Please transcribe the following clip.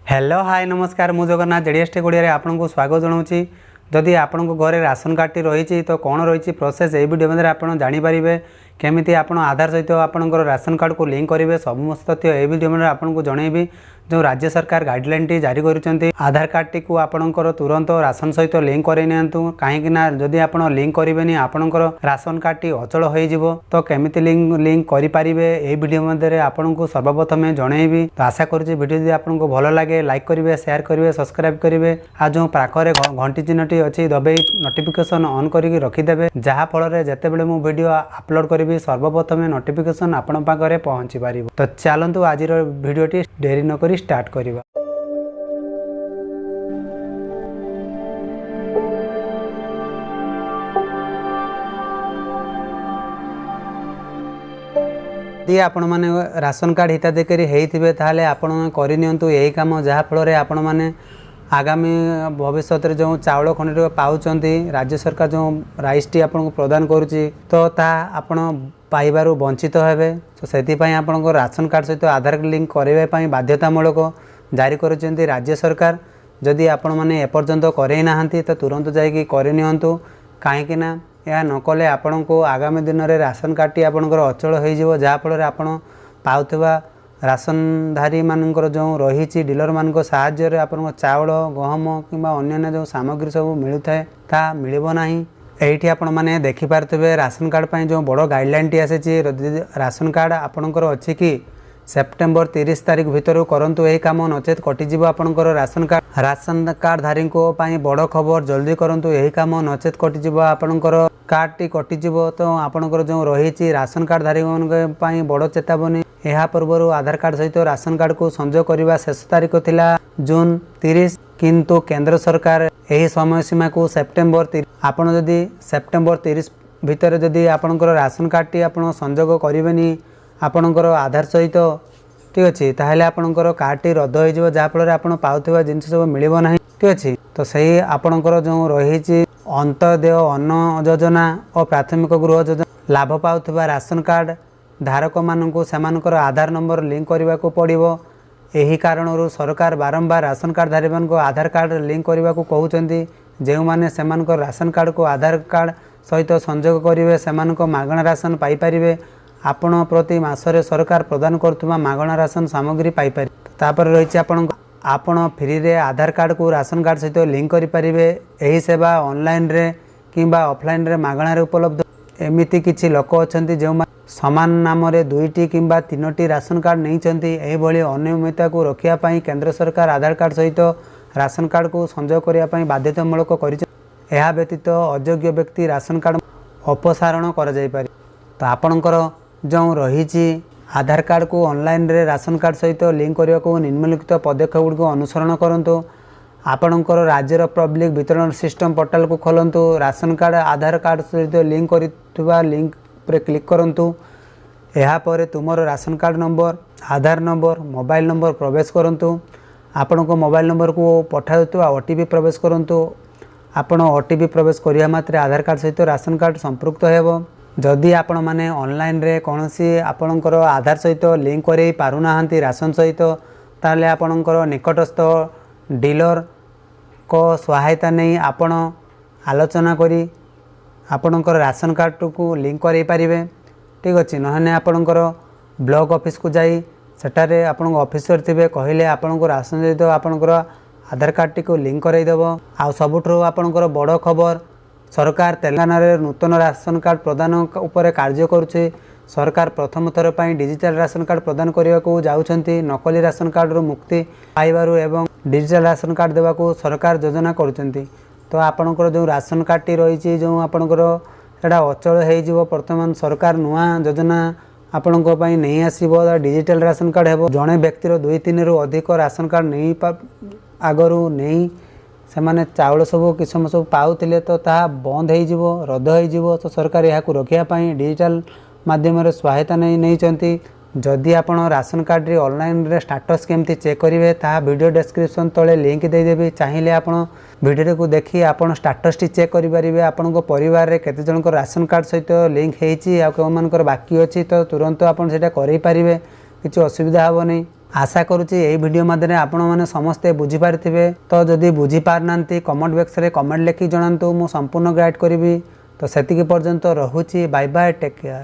Hello hi नमस्कार मु Jagannath JDS T कोड़िया आपको स्वागत जनाऊँगी। जदि आपण घरे राशन कार्ड टी रही तो कौन रही प्रोसेस ये वीडियो मध्य आप जानीपारे केमी आप आधार सहित आपंकर राशन कार्ड को लिंक करेंगे समस्त तथ्य ये वीडियो में आपको जनइबी। जो राज्य सरकार गाइडलाइन टी जारी कर आधार कार्ड टी को आपंकर तुरंत राशन सहित लिंक कर कहीं जदि आप लिंक करेंगे आपंकर राशन कार्ड टी अचल हो तो केमी लिंक करेंगे ये वीडियो मध्य आपको सर्वप्रथम जनइबी। तो आशा करुँच वीडियो जब आपको भल लगे लाइक करेंगे शेयर करेंगे सब्सक्राइब करेंगे आ जो पाखरे घंटी चिन्ह टी अच्छी दबे नोटिफिकेशन ऑन करके रखिदेवे जहाँफल जिते बड़े मु वीडियो अपलोड करी सर्वप्रथम नोटिफिकेशन आपण पाखे पहुँची पार। तो चलतु आज वीडियो टी डेरी नक स्टार्ट करवा। यदि आपण मैंने राशन कार्ड हिताधिकारी होते ताले आपण करनियंतु यही काम जहाँफल आपण मैंने आगामी भविष्य में जो चाउल खंड पाँच राज्य सरकार जो राइस टी आपको प्रदान करुच्ची तो आपण पाइबार वंचित हेबे। तो से आपन राशन कार्ड सहित आधार लिंक करने बाध्यतामूलक जारी कर राज्य सरकार। जदि आपण मैंने एपर्यंत करना तो तुरंत जाकि करनियंतु कहीं यह नकले आपण को आगामी दिन में राशन कार्ड टी आपंकर अचल हो जहाँफल आपण पाउथवा राशनधारी मानकर जो रही डीलर मान साहाय्य आपन चाउल गहम किंबा अन्य जो सामग्री सब मिलता है ता मिलबो नाही। एठी आपण माने देखि पारथबे राशन कार्ड पई जो बड़ गाइडलाइन टी आसे राशन कार्ड आपनकर अछि कि सेप्टेम्बर 30 तारीख भितर करंतु यही काम नचेत कटिजीव आपनकर राशन कार्ड धारी को पाई बड़ खबर जल्दी करंतु यही काम नचेत कटिजीव आपनकर कार्ड टी कटिजीव। तो आपनकर जो रही राशन कार्ड धारी पाई बड़ चेतावनी यह पूर्व आधार कार्ड सहित राशन कार्ड को संजोग करने शेष तारीख थिला जून 30 किंतु केंद्र सरकार यही समय सीमा को सेप्टेम्बर 30 आपन जदि सेप्टेम्बर 30 भितर जदि आपनकर राशन कार्ड टी आपन संजोग करेनि आपनकर आधार सहित ठीक अच्छे ताहले आपनकर कार्ड टी रद्द हो जहाँफल आपन पाउथवा जिनस सब मिलबो नाही ठीक अच्छे। तो सही आपनकर जो रही अंत्योदय अन्न योजना और प्राथमिक गृह योजना लाभ पाउथवा राशन कार्ड धारक मानू सेमानकर आधार नंबर लिंक करने को पड़ो। यही कारण सरकार बारंबार राशन कार्ड धारी मान आधार कार्ड लिंक करने को कहते जो मैंने सेमानकर राशन कार्ड को आधार कार्ड सहित संजोग करेंगे से मागणा राशन पाइपर आपण प्रति मासरे सरकार प्रदान करुवा मागणा राशन सामग्री पाइपर। तापर रही आपण फ्री रे आधार कार्ड को राशन कार्ड सहित लिंक करेंगे। यही सेवा ऑनलाइन रे किंबा ऑफलाइन रे मागणा रे उपलब्ध। एमिति किछि लोक अछंती जो समान नाम रे दुईटी किंबा तीनोटी राशन कार्ड नहीं यही अनियमितता को रखिया पाई केंद्र सरकार आधार कार्ड सहित राशन कार्ड को संजोग करने बाध्यतामूलक कर व्यतीत अयोग्य व्यक्ति राशन कार्ड अपसारण कर जाई पारे। तो आपणकर जो रही आधार कार्ड को ऑनलाइन रे राशन कार्ड सहित लिंक करने को निम्नलिखित पदक्षेप गुड़ को अनुसरण करूँ। आपणकर राज्यर पब्लिक वितरण सिस्टम पोर्टाल को खोलतु राशन कार्ड आधार कार्ड सहित लिंक कर लिंक पर क्लिक करूँ। यापर तुमर राशन कार्ड नंबर आधार नंबर मोबाइल नंबर प्रवेश करूँ। आपण को मोबाइल नंबर को पठाउथवा ओटीपी प्रवेश करूँ। आपण ओटीपी प्रवेश करिया मात्रे आधार कार्ड सहित राशन कार्ड संपृक्त हेबो। जदि आपण माने ऑनलाइन रे कोनोसी आपणकर आधार सहित लिंक करेई पारुनाहांती राशन सहित ताले आपणकर निकटस्थ डीलर को सहायता नहीं आपण आलोचना करी आपणकर राशन कार्ड को लिंक कराई पारिबे ठीक अच्छे। नहने आपणकर ब्लॉक ऑफिस को जाई सेटारे आपण ऑफिसर थिबे कहले आपण को राशन सहित आपणकर आधार कार्ड टी को लिंक कराइदेव। आ सबुठु आपणकर बड़ खबर सरकार तेलंगाना रे नूतन राशन कार्ड प्रदान उपर कार्य करुचे। सरकार प्रथम थर पर डिजिटल राशन कार्ड प्रदान करने को जाउछंती। नकली राशन कार्ड रो मुक्ति पाइबारु एवं डिजिटल राशन कार्ड देवा को सरकार योजना करुछंती। तो आपणकर जो राशन कार्ड टी रही जो आपणकर सेटा अचल हो वर्तमान सरकार नुआ योजना आपण नहीं आसब डिजिटल राशन कार्ड हेबो। जड़े व्यक्तिर 2-3 रु अधिक राशन कार्ड नहीं आगरू नहीं से माने चाउल सब किसम सब पाउथिले तो ता बंद हो रद्द हो। तो सरकार यहाँ रखापी डिजिटल माध्यम सहायता नहीं। जदि आपण राशन कार्ड रे ऑनलाइन रे स्टेटस केमती चेक करेंगे ता वीडियो डिस्क्रिप्शन तले लिंक देदेवी चाहिए आपण वीडियो को देखी आपण स्टेटस टी चेक करेंगे। आपण परिवार रे केते जन राशन कार्ड सहित लिंक होती बाकी अच्छी तो तुरंत आपड़ से करें किसी असुविधा हे नहीं। आशा करुच्ची यही वीडियो माध्यम आपण मैंने समस्ते बुझीपारे तो जदि बुझीपारना कमेंट बॉक्स रे कमेंट लिखि जणातु मु संपूर्ण गाइड करी तो सेतिकी पर्यंत रहुची बाय बाय टेक केयर।